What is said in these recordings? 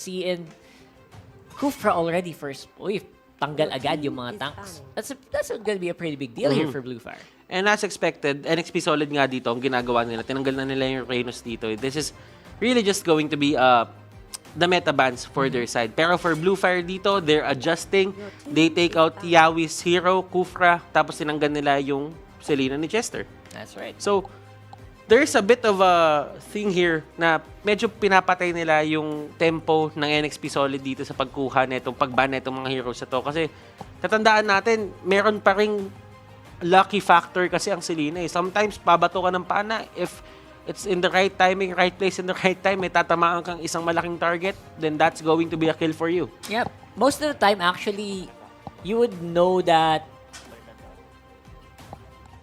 see, and Kufra already first. Uy, tanggal agad yung mga tanks. That's gonna be a pretty big deal here for BLUFIRE. And as expected, NXP Solid nga dito, ang ginagawa nila, tinanggal na nila yung Reynos dito. This is really just going to be the meta bans for their side. Pero for BLUFIRE dito, they're adjusting. They take out Yawi's hero, Kufra, tapos tinanggal nila yung Selena ni Chester. That's right. So, there's a bit of a thing here na medyo pinapatay nila yung tempo ng NXP Solid dito sa pagkuha netong pagban netong mga heroes na to. Kasi, tatandaan natin, meron pa ring lucky factor kasi ang Selena. Sometimes, pabato ka ng pana. If it's in the right timing, right place, in the right time, may tatamaan kang isang malaking target, then that's going to be a kill for you. Yep. Most of the time, actually, you would know that.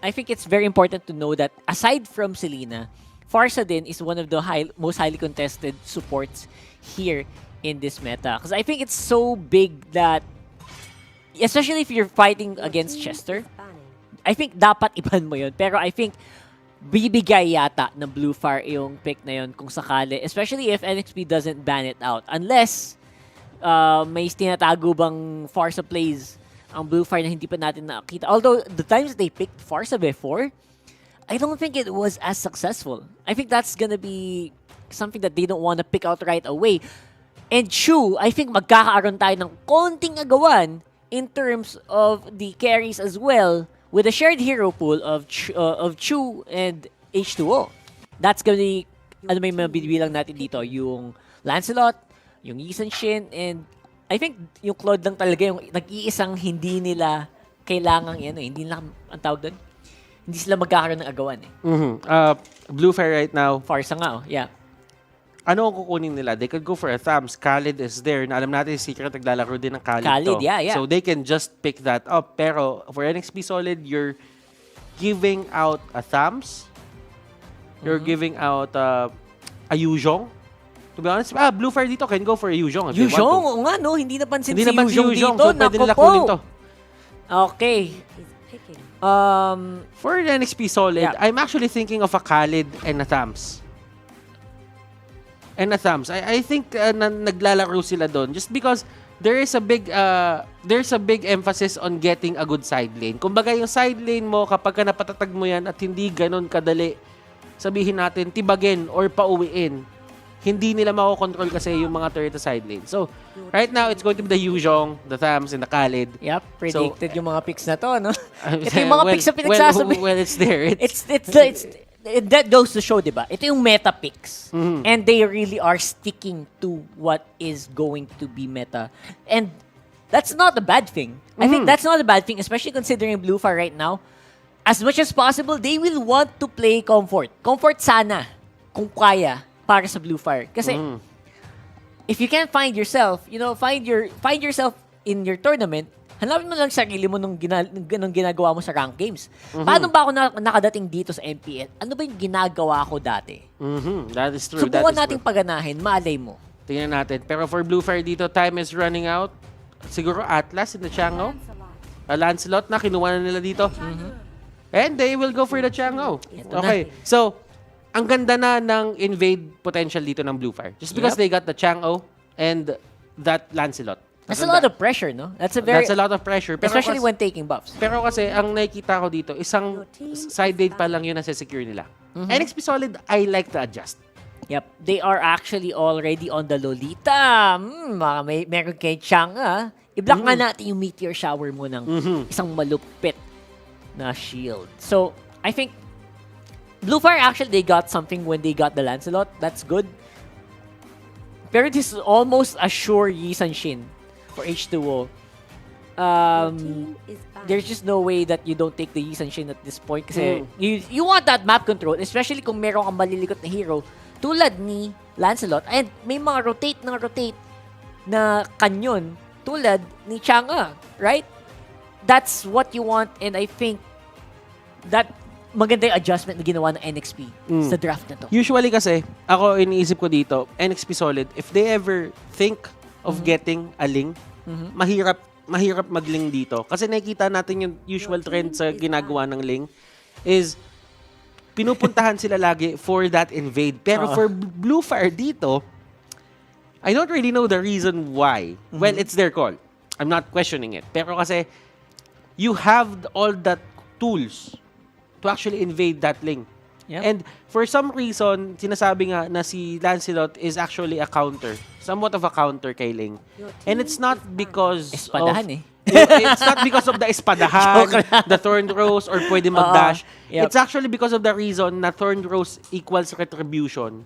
I think it's very important to know that aside from Selena, Farsa din is one of the most highly contested supports here in this meta. Because I think it's so big that, especially if you're fighting against Chester, I think dapat iban mo yun. Pero I think bibigay yata ng BLUFIRE yung pick na yun kung sakali. Especially if NXP doesn't ban it out. Unless may tinatago bang Farsa plays ang BLUFIRE na hindi pa natin nakita. Although, the times they picked Farsa before, I don't think it was as successful. I think that's gonna be something that they don't want to pick out right away. And Chu, I think magkakaroon tayo ng konting agawan in terms of the carries as well with a shared hero pool of Chu and H2O. That's gonna be, ano may mabibilang natin dito, yung Lancelot, yung Yisan Shin, and I think yung Claude lang talaga yung nag-iisang hindi nila kailangan yan. Hindi nila, ang tawag doon, hindi sila magkakaroon ng agawan eh. BLUFIRE right now, Farsa nga, yeah. ano ang kukunin nila? They could go for a Thams. Khalid is there. Na alam natin, Secret naglalaro din ng Khalid to. Yeah. So they can just pick that up. Pero for NXP Solid, you're giving out a Thams. You're giving out a Yuzhong. To be honest, BLUFIRE dito can go for a Yuzhong if they want to. Yuzhong, oo nga no, hindi napansin si Yuzhong Yuzhong dito. So pwede nila kunin to. Okay. For the NXP Solid, Yeah. I'm actually thinking of a Khalid and a Thams. I think naglalaro sila doon just because there's a big emphasis on getting a good side lane. Kumbaga yung side lane mo kapag ka napatatag mo yan at hindi ganun kadali, sabihin natin tibagin or pauwiin, hindi nila makokontrol kasi yung mga turret side lane. So, right now, it's going to be the Yuzhong, the Thams, and the Khalid. Yep, predicted yung mga picks na to, no? Ito Well, yung mga picks na pinagsasabi. Well, it's there. That goes to show, diba? Ito yung meta picks. And they really are sticking to what is going to be meta. And that's not a bad thing. I think that's not a bad thing, especially considering BLUFIRE right now. As much as possible, they will want to play comfort. Comfort sana, kung kaya, para sa BLUFIRE. Kasi, if you can't find yourself, find yourself in your tournament, hanapin mo lang sarili mo nung ginagawa mo sa rank games. Paano ba ako nakadating dito sa MPL? Ano ba yung ginagawa ko dati? That is true. Subukan nating paganahin, malay mo. Tingnan natin. Pero for BLUFIRE dito, time is running out. Siguro Atlas in the Chango. Lancelot na, kinuha na nila dito. And they will go for the Chango. Okay. So, ang ganda na ng invade potential dito ng BLUFIRE. Just because they got the Chango and that Lancelot. That's a lot of pressure, no? That's a lot of pressure. Pero especially when taking buffs. Pero kasi, ang nakikita ko dito, isang side lane pa lang yun na secure nila. NXP Solid, I like to adjust. Yep. They are actually already on the Lolita. Meron kay Chang, i-block nga natin yung meteor shower mo ng isang malupit na shield. So, I think BLUFIRE actually, they got something when they got the Lancelot. That's good. Pero this is almost a sure Yisan Shin for H2O. There's just no way that you don't take the Yisan Shin at this point kasi you want that map control, especially kung meron kang malilikot na hero tulad ni Lancelot. And may mga rotate na kanyon tulad ni Chang'e, right? That's what you want, and I think that maganda yung adjustment na ginawa ng NXP sa draft na to. Usually kasi, ako iniisip ko dito, NXP Solid, if they ever think of getting a Ling, mahirap mag-Ling dito. Kasi nakikita natin yung usual trend sa ginagawa ng Ling is pinupuntahan sila lagi for that invade. Pero for BLUFIRE dito, I don't really know the reason why. Well, it's their call. I'm not questioning it. Pero kasi, you have all the tools to actually invade that lane. Yep. And for some reason, sinasabi nga na si Lancelot is actually a counter. Somewhat of a counter kay Ling. And it's not because Espadahan it's not because of the espadahan, the Thorn Rose, or pwede mag-dash. Yep. It's actually because of the reason na Thorn Rose equals retribution.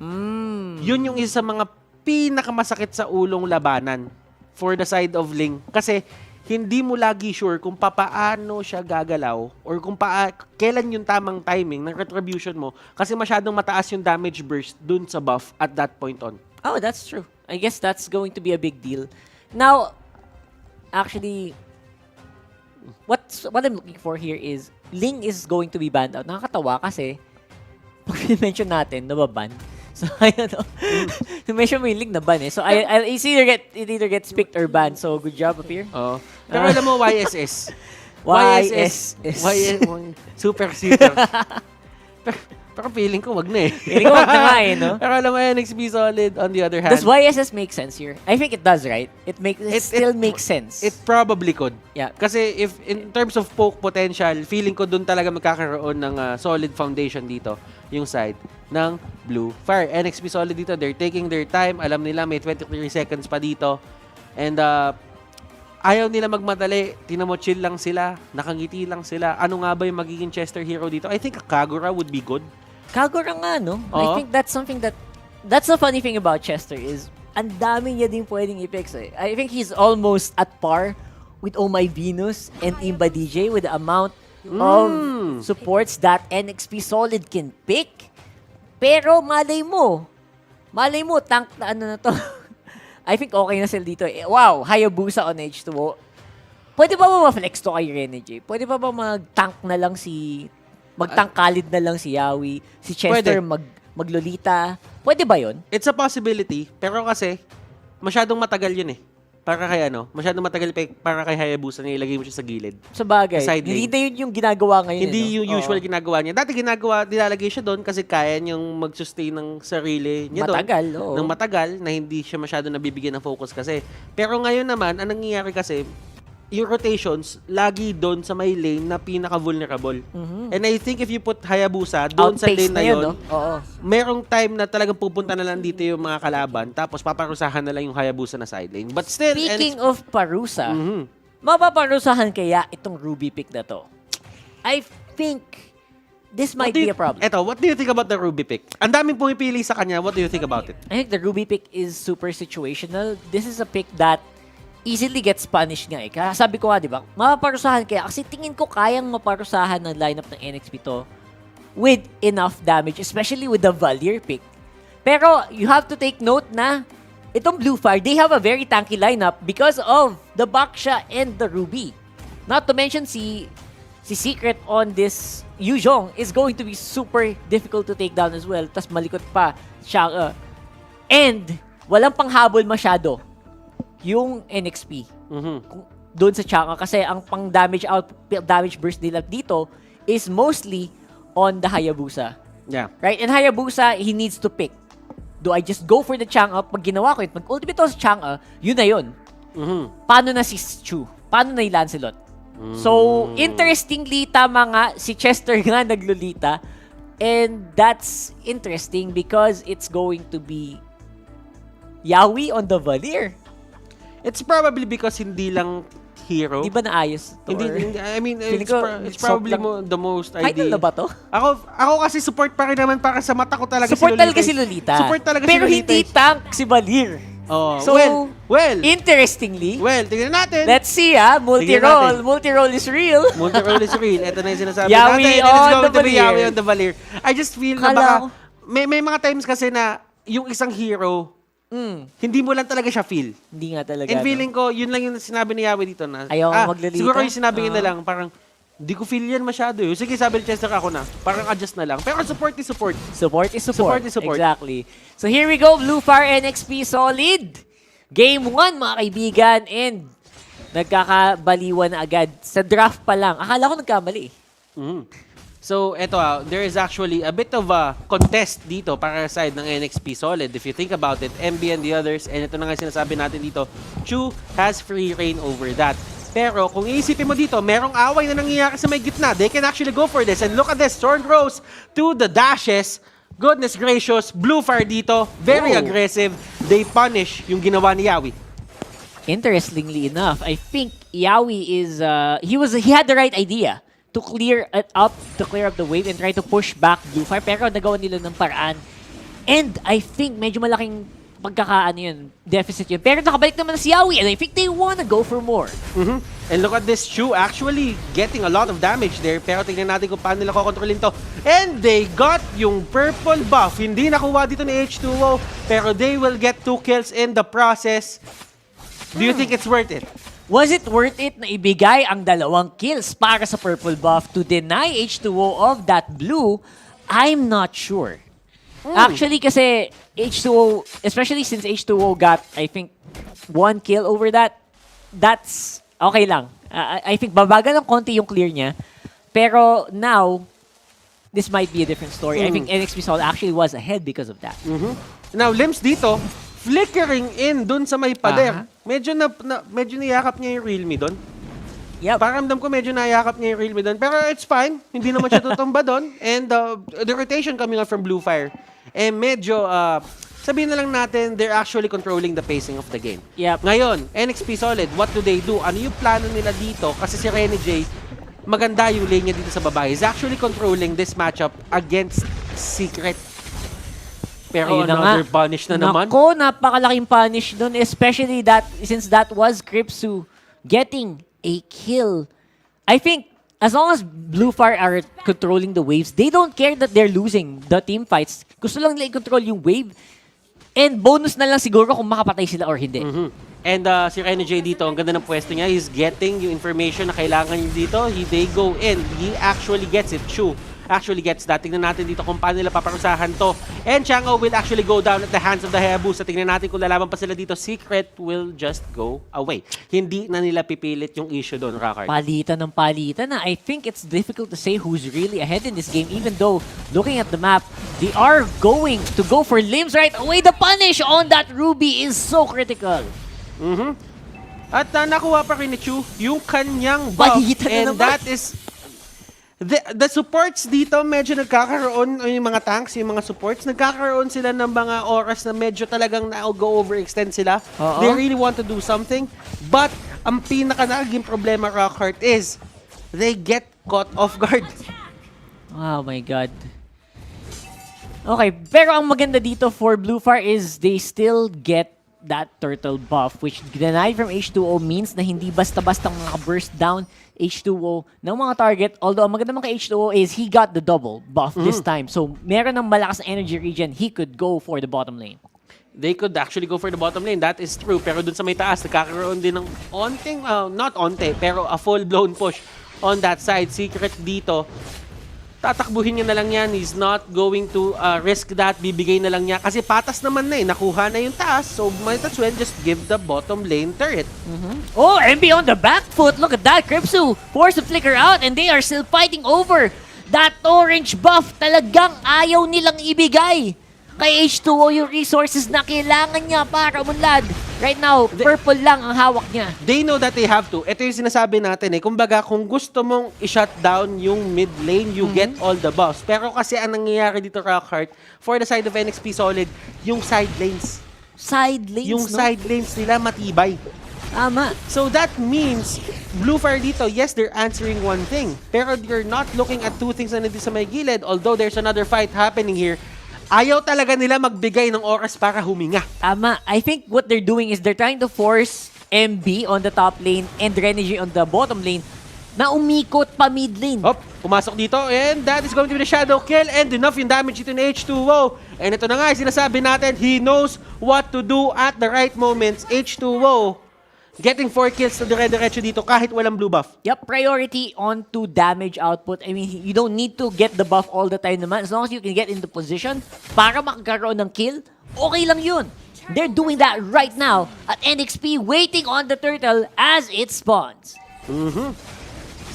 Yun yung isa sa mga pinakamasakit sa ulong labanan for the side of Ling. Kasi hindi mo lagi sure kung papaano siya gagalaw or kung kailan yung tamang timing ng retribution mo kasi masyadong mataas yung damage burst dun sa buff at that point on. Oh, that's true. I guess that's going to be a big deal. Now, actually, what I'm looking for here is Ling is going to be banned out. Nakakatawa kasi pag mention natin, nababan. So, I don't know. Mention mo yung Ling na ban eh. So, it either gets picked or banned. So, good job up here. Oo. Pero alam mo, YSS. YSS. Super. Pero feeling ko wag na eh. Feeling ko wag na nga eh, no? Pero alam mo, NXP solid on the other hand. Does YSS make sense here? I think it does, right? It still makes sense. It probably could. Yeah. Kasi if in terms of poke potential, feeling ko dun talaga magkakaroon ng solid foundation dito, yung side ng BLUFIRE. NXP solid dito. They're taking their time. Alam nila may 23 seconds pa dito. And ayaw nila magmadali. Tingnan mo, chill lang sila. Nakangiti lang sila. Ano nga ba yung magiging Chester hero dito? I think a Kagura would be good. Kagura nga, no? I think that's something that's the funny thing about Chester is ang dami niya din pwedeng i-picks eh. I think he's almost at par with Oh My Venus and Imba DJ with the amount of supports that NXP Solid can pick. Pero malay mo, tank na ano na to. I think okay na sila dito eh. Wow, Hayabusa on H2O. Pwede ba ma-flex to kay Renege? Pwede ba mag-tank na lang magtangkalid na lang si Yawi, si Chester maglolita. Pwede ba 'yon? It's a possibility, pero kasi masyadong matagal 'yun eh. Para kay masyadong matagal para kay Hayabusa na ilagay mo siya sa gilid. Sa bagay. Hindi na 'yun yung ginagawa ngayon. Hindi yung usual ginagawa niya. Dati nilalagay siya doon kasi kaya niyang mag-sustain ng sarili niya doon. Ng matagal na hindi siya masyado nabibigyan ng focus kasi. Pero ngayon naman, ang nangyayari kasi yung rotations, lagi doon sa may lane na pinaka-vulnerable. And I think if you put Hayabusa doon sa lane na yun, merong time na talagang pupunta na lang dito yung mga kalaban, tapos paparusahan na lang yung Hayabusa na side lane. But still, speaking of parusa, mapaparusahan kaya itong Ruby pick na to? I think this might be a problem. Eto, what do you think about the Ruby pick? Ang daming pumipili sa kanya, what do you think about it? I think the Ruby pick is super situational. This is a pick that easily gets punished nga eh. Kaya sabi ko nga, di ba, mapaparusahan kaya. Kasi tingin ko kayang maparusahan ng lineup ng NXP to with enough damage, especially with the Valier pick. Pero you have to take note na itong BLUFIRE, they have a very tanky lineup because of the Baksha and the Ruby. Not to mention si Secret on this Yuzhong is going to be super difficult to take down as well. Tas malikot pa siya. And walang panghabol masyado yung NXP doon sa Chang'e kasi ang pang damage burst nila dito is mostly on the Hayabusa. Yeah. Right? And Hayabusa, he needs to pick. Do I just go for the Chang'e? Pag ginawa ko yun, mag-ultimate ako sa Chang'e, yun na yun. Paano na si Chu? Paano na yung Lancelot? So, interestingly, tama nga, si Chester nga naglulita. And that's interesting because it's going to be Yawi on the Valier. It's probably because hindi lang hero. Di ba naayos to? Hindi, I mean, it's soft probably lang. the most Final na ba to? Ako kasi support pa rin naman para sa mata ko talaga support talaga si Lolita. Support talaga pero si Lolita. Pero hindi tank si Valier. Oh, so, interestingly, tingnan natin. Let's see multi-roll. Multi-roll is real. Multi-roll is real. Ito na yung sinasabi Yawi natin. on the Valier. Yawi on the Valier. I just feel na baka, may mga times kasi na yung isang hero, hindi mo lang talaga siya feel. Hindi nga talaga. And feeling ko, yun lang yung sinabi ni Yawi dito na, ayaw maglalita. Siguro yung sinabi niya na lang, parang, di ko feel yan masyado. Sige, sabi ni Chester, ako na. Parang adjust na lang. Pero support is support. Support is support. Support is support. Exactly. So here we go, BLUFIRE NXP Solid. Game 1, mga kaibigan. And nagkakabaliwan na agad. Sa draft pa lang. Akala ko nagkamali. So, there is actually a bit of a contest dito para sa side ng NXP Solid. If you think about it, MB and the others, and ito na nga sinasabi natin dito, Chu has free reign over that. Pero kung iisipin mo dito, merong away na nangyayari sa may gitna. They can actually go for this. And look at this, Storm Rose to the dashes. Goodness gracious, BLUFIRE dito, very aggressive. They punish yung ginawa ni Yawi. Interestingly enough, I think Yawi is he had the right idea to clear it up, to clear up the wave and try to push back BLUFIRE, pero nagawa nila ng paraan. And I think medyo malaking deficit yun. Pero nakabalik naman na si Yawi and I think they wanna go for more. And look at this Chu actually getting a lot of damage there, pero tingnan natin kung paano nila kokontrolin to. And they got yung purple buff. Hindi nakuha dito ni H2O, pero they will get 2 kills in the process. Do you think it's worth it? Was it worth it na ibigay ang 2 kills para sa purple buff to deny H2O of that blue? I'm not sure. Actually, kasi H2O, especially since H2O got, I think, 1 kill over that, that's okay lang. I think babagal ng konti yung clear niya. Pero now, this might be a different story. I think NXP Sol actually was ahead because of that. Now, Limbs dito, flickering in dun sa may pader. Medyo niyakap niya yung Realme dun. Yep. Pakiramdam ko medyo nayakap niya yung Realme dun. Pero it's fine. Hindi naman siya tutumba dun. And the rotation coming out from BLUFIRE. Eh medyo, sabihin na lang natin, they're actually controlling the pacing of the game. Yep. Ngayon, NXP Solid, what do they do? Ano yung plano nila dito? Kasi si Renny J, maganda yung lane niya dito sa baba. He's actually controlling this matchup against Secret. Pero ayun another punish na naman. Nako, napakalaking punish dun. Especially that, since that was Kripsu getting a kill. I think, as long as BLUFIRE are controlling the waves, they don't care that they're losing the team fights. Gusto lang nila i-control yung wave. And bonus na lang siguro kung makapatay sila or hindi. And si Renny J dito, ang ganda ng pwesto niya. He's getting yung information na kailangan niya dito. They go in. He actually gets it. Chu actually gets that. Tingnan natin dito kung paano nila paparusahan to. And Chango will actually go down at the hands of the Hayabusa. Tingnan natin kung lalaban pa sila dito. Secret will just go away. Hindi na nila pipilit yung issue doon, Rockard. Palitan ng palitan na. I think it's difficult to say who's really ahead in this game, even though, looking at the map, they are going to go for Limbs right away. The punish on that Ruby is so critical. At nakuha pa rin ni Chu yung kanyang buff. And that is... The supports dito, medyo nagkakaroon, yung mga tanks, yung mga supports, nagkakaroon sila ng mga oras na medyo talagang go overextend sila. They really want to do something. But, ang pinaka naging problema, Rockheart, is they get caught off guard. Oh my God. Okay, pero ang maganda dito for BLUFIRE is they still get that turtle buff, which denied from H2O means na hindi basta-bastang burst down H2O ng mga target. Although, ang maganda kay H2O is he got the double buff this time. So, meron ng malakas na energy regen, he could go for the bottom lane. They could actually go for the bottom lane. That is true. Pero dun sa may taas, nagkakaroon din ng onting, not onte, pero a full-blown push on that side. Secret dito, tatakbuhin niya na lang yan. He's not going to risk that. Bibigay na lang niya. Kasi patas naman na eh. Nakuha na yung taas. So, might as well just give the bottom lane turret. Oh, MB on the back foot. Look at that. Kripsu forced to flicker out and they are still fighting over that orange buff. Talagang ayaw nilang ibigay kay H2O yung resources na kailangan niya para umunlad. Right now, purple lang ang hawak niya. They know that they have to. Ito yung sinasabi natin eh. Kumbaga, kung gusto mong i-shut down yung mid lane, you get all the buffs. Pero kasi ang nangyayari dito, Rockheart, for the side of NXP Solid, yung side lanes. Side lanes, Yung side lanes nila matibay. Tama. So that means, BLUFIRE dito, yes, they're answering one thing. Pero you're not looking at two things na nandito sa may gilid. Although there's another fight happening here, ayaw talaga nila magbigay ng oras para huminga. Tama. I think what they're doing is they're trying to force MB on the top lane and Renegi on the bottom lane na umikot pa mid lane. Hop, pumasok dito and that is going to be the shadow kill and enough yung damage ito ni H2O. And ito na nga, sinasabi natin, he knows what to do at the right moments. H2O getting 4 kills na dire-diretso dito kahit walang blue buff. Yep, priority on to damage output. I mean, you don't need to get the buff all the time naman. As long as you can get into position para makakaroon ng kill, okay lang yun. They're doing that right now at NXP, waiting on the turtle as it spawns.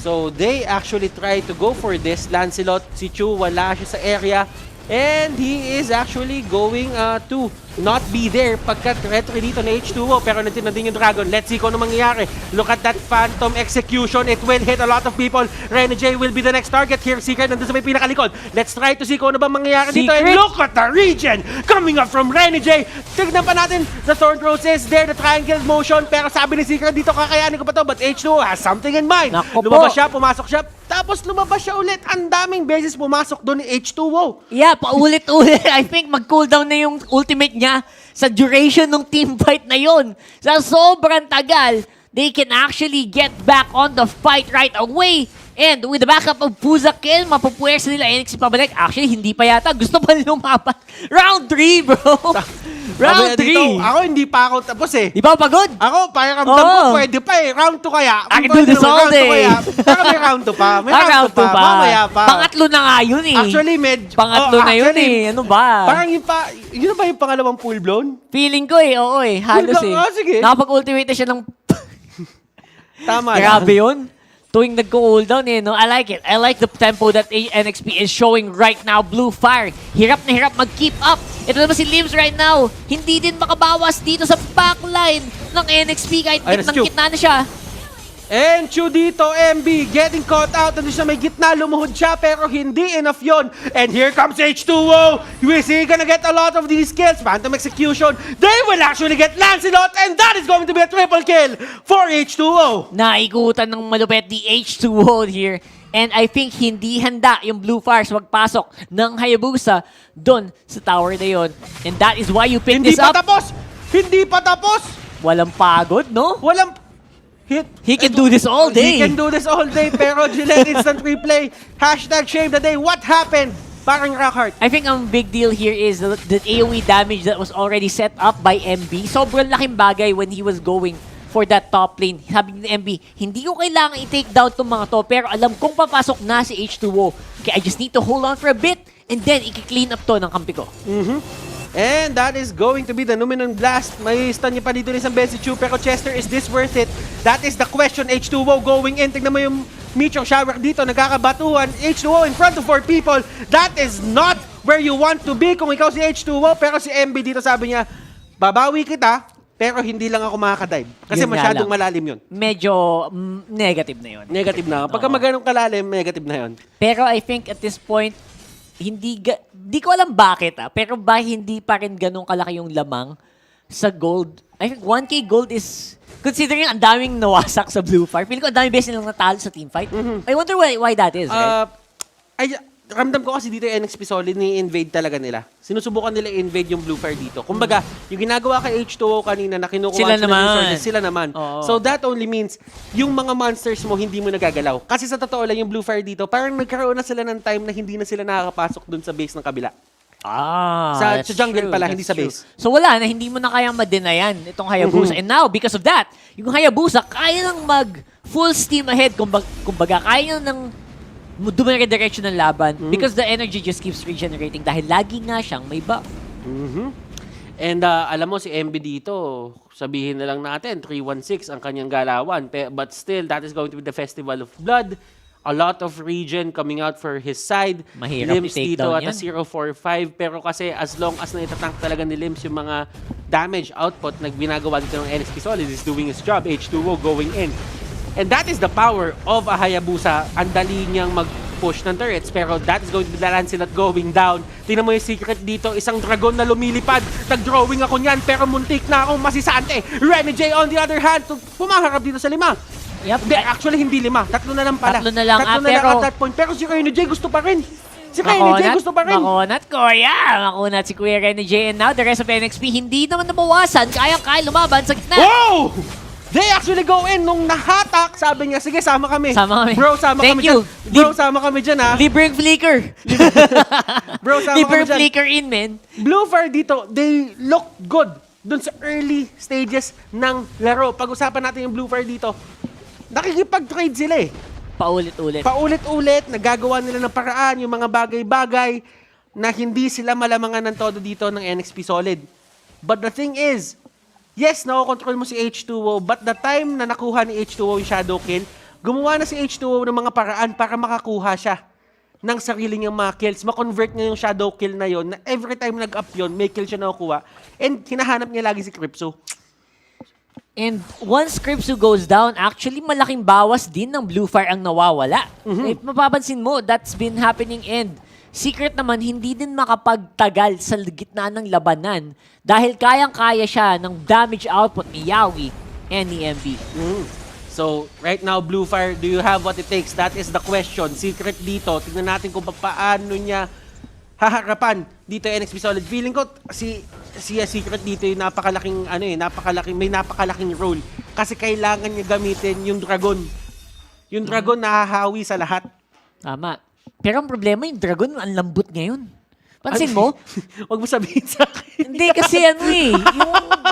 So they actually try to go for this. Lancelot, si Chu, wala siya sa area. And he is actually going to not be there pagkat retry dito na H2O. Pero natin na din yung Dragon. Let's see kung ano mangyayari. Look at that Phantom execution. It will hit a lot of people. Rene J will be the next target here. Secret nandun sa may pinakalikod. Let's try to see kung ano ba mangyayari dito. And look at the regen coming up from Rene J. Tignan pa natin. The Thorn Throws is there. The triangle motion. Pero sabi ni Secret dito, kakayanin ko pa to. But H2O has something in mind. Lumabas siya, pumasok siya. Tapos lumabas siya ulit. Ang daming beses pumasok doon ni H2O. Yeah, paulit-ulit. I think mag-cooldown na yung ultimate niya sa duration ng team fight na yun. Sa sobrang tagal, they can actually get back on the fight right away. And with the backup of Puzakill, mapupuwersa nila NXP pabalik. Actually, hindi pa yata. Gusto pa lumapat. Round 3, bro. Round 3. Ako hindi pa ako tapos eh. Di ba pagod? Ako, parang ramdam ko pwede pa eh. Round 2 kaya. I can do this all day. Pero may round 2 pa. May round 2 pa. Mamaya pa. Pangatlo na nga yun eh. Actually, medyo. Pangatlo na yun eh. Ano ba? Parang yun na ba yung pangalawang full blown? Feeling ko eh. Oo eh. Halos eh. Sige. Nakapag-ultimate na siya ng... Tama. Grabe yun. Tuwing nagko-cooldown eh, no? I like it. I like the tempo that NXP is showing right now. BLUFIRE, hirap na hirap mag-keep up. Ito naman si Limbs right now. Hindi din makabawas dito sa backline ng NXP kahit kitnang-kitna na siya. And Chu dito, MB, getting caught out. Nandun siya may gitna, lumuhod siya, pero hindi enough yon. And here comes H2O. We see gonna get a lot of these kills. Phantom execution. They will actually get Lancelot, and that is going to be a triple kill for H2O. Naikutan ng malupet di H2O here. And I think hindi handa yung BLUFIRE sa magpasok ng Hayabusa doon sa tower na yon. And that is why you pick this up. Hindi pa tapos! Walang pagod, no? Walang... He can do this all day. He can do this all day, pero Gillette instant replay. Hashtag shame the day. What happened? Parang Rockhart. I think ang big deal here is the AoE damage that was already set up by MB. Sobrang laking bagay when he was going for that top lane. Sabi ni MB, hindi ko kailangan i-take down itong mga to, pero alam kong papasok na si H2O. Okay, I just need to hold on for a bit, and then i-clean up to ng kampi ko. And that is going to be the Numenon Blast. May stun niya pa dito ni isang beses, Chu. Pero Chester, is this worth it? That is the question. H2O going in. Tignan mo yung Meteor Shower dito. Nagkakabatuhan. H2O in front of 4 people. That is not where you want to be kung ikaw si H2O. Pero si MB dito sabi niya, babawi kita, pero hindi lang ako makakadive. Kasi masyadong malalim yun. Medyo negative na yun. Negative na. Pagka maganong kalalim, negative na yun. Pero I think at this point, di ko alam bakit pero ba hindi pa rin ganun kalaki yung lamang sa gold. I think 1k gold is, considering ang daming nawasak sa BLUFIRE, feeling ko ang daming beses nilang natalo sa team fight. I wonder why that is, right? Ramdam ko kasi dito yung NXP Solid, ni-invade talaga nila. Sinusubukan nila invade yung BLUFIRE dito. Kumbaga, yung ginagawa kay H2O kanina na kinukuha sila naman. So that only means yung mga monsters mo hindi mo nagagalaw. Kasi sa totoo lang yung BLUFIRE dito, parang nagkaroon na sila ng time na hindi na sila nakakapasok dun sa base ng kabila. Sa jungle pala, hindi sa base. So wala na, hindi mo na kayang ma-denayan itong Hayabusa. And now, because of that, yung Hayabusa, kaya nang mag full steam ahead. Kumbaga, kaya nang dumire-direction ng laban because the energy just keeps regenerating dahil lagi nga siyang may buff. And alam mo, si MB dito, sabihin na lang natin, 316 ang kanyang galawan. But still, that is going to be the Festival of Blood. A lot of regen coming out for his side. Mahirap Limbs dito at a 045. Pero kasi as long as naitatrank talaga ni Limbs yung mga damage output na ginagawa dito ng NXP Solid is doing his job. H2O going in. And that is the power of a Hayabusa. Ang dali niyang mag-push ng turrets. Pero that is going to be the Lancelot going down. Tingnan mo yung secret dito. Isang dragon na lumilipad. Nag-drawing ako niyan. Pero muntik na akong masisante. Rene J on the other hand. Pumaharap dito sa 5. Yep. Actually, hindi 5. 3 na lang pala. 3 na lang. 3 na lang at that point. Pero si Rene J gusto pa rin. Makunat ko, yeah. Makunat si Kuya Rene J. And now, the rest of NXP, hindi naman nabawasan. Kaya lumaban sa gitna. Wow! They actually go in nung nahatak. Sabi niya, sige, sama kami. Bro, sama Thank kami you. Dyan. Bro, sama kami dyan, ha? Libreng flicker. Bro, sama Libreng kami dyan. flicker in, man. BLUFIRE dito, they look good dun sa early stages ng laro. Pag-usapan natin yung BLUFIRE dito, nakikipag-trade sila eh. Paulit-ulit. Paulit-ulit, nagagawa nila ng paraan, yung mga bagay-bagay na hindi sila malamangan ng todo dito ng NXP Solid. But the thing is, yes, nakokontrol mo si H2O, but the time na nakuha ni H2O yung shadow kill, gumawa na si H2O ng mga paraan para makakuha siya ng sarili niyang mga kills. Ma-convert niya yung shadow kill na yon na every time nag-up yun, may kill siya nakukuha. And hinahanap niya lagi si Crypso. And once Crypso goes down, actually malaking bawas din ng BLUFIRE ang nawawala. If mapapansin mo, that's been happening, and Secret naman hindi din makapagtagal sa gitna ng labanan dahil kayang-kaya siya ng damage output ni Yawi and ni MB. So, right now, BLUFIRE, do you have what it takes? That is the question. Secret dito. Tingnan natin kung paano niya haharapan dito NXP Solid. Feeling ko si Secret dito yung may napakalaking role kasi kailangan niya gamitin yung Dragon. Yung Dragon nahahawi sa lahat. Tama. Pero ang problema yung Dragon, ang lambot ngayon. Pansin mo? Huwag mo sabihin sa akin. Hindi kasi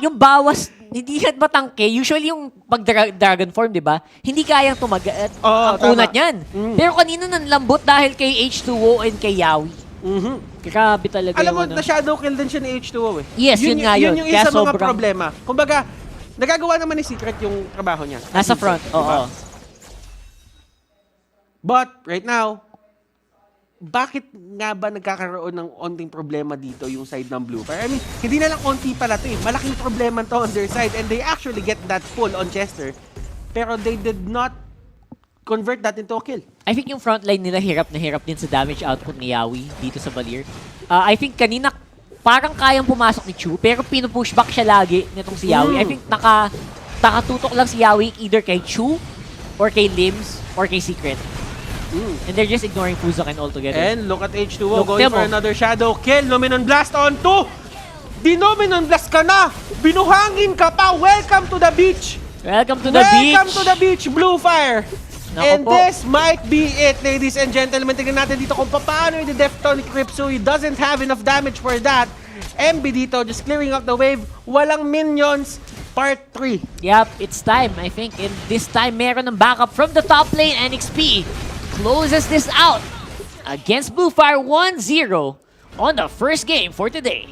yung bawas, hindi yan matangke. Usually yung pag Dragon form, di ba? Hindi kayang tumagat ang kunat niyan. Pero kanina nang lambot dahil kay H2O and kay Yawi. Grabe talaga. Alam mo, na-shadow kill din siya ni H2O eh. Yes, yun nga yun. Yun yung isa mga problema. Kumbaga, nagagawa naman ni Secret yung trabaho niya. Nasa front, oo. But, right now, bakit nga ba nagkakaroon ng onting problema dito yung side ng BLUFIRE? I mean, hindi na lang onti pala to eh. Malaking problema to on their side and they actually get that pull on Chester. Pero they did not convert that into a kill. I think yung frontline nila hirap na hirap din sa damage output ni Yawi dito sa Valir. I think kanina parang kayang pumasok ni Chu pero pinupushback siya lagi nitong si Yawi. I think nakatutok lang si Yawi either kay Chu or kay Limbs or kay Secret. And they're just ignoring Fuzoken altogether. And look at H2O going for another shadow kill. Luminon Blast on 2. Dinominon Blast ka na. Binuhangin ka pa. Welcome to the beach. Welcome to the beach. Welcome to the beach, BLUFIRE. And this might be it, ladies and gentlemen. Tignan natin dito kung paano yung defto ni Crypso. He doesn't have enough damage for that. MB dito, just clearing up the wave. Walang minions. Part 3. Yep, it's time, I think. And this time, meron ng backup from the top lane. NXP closes this out against BLUFIRE 1-0 on the first game for today.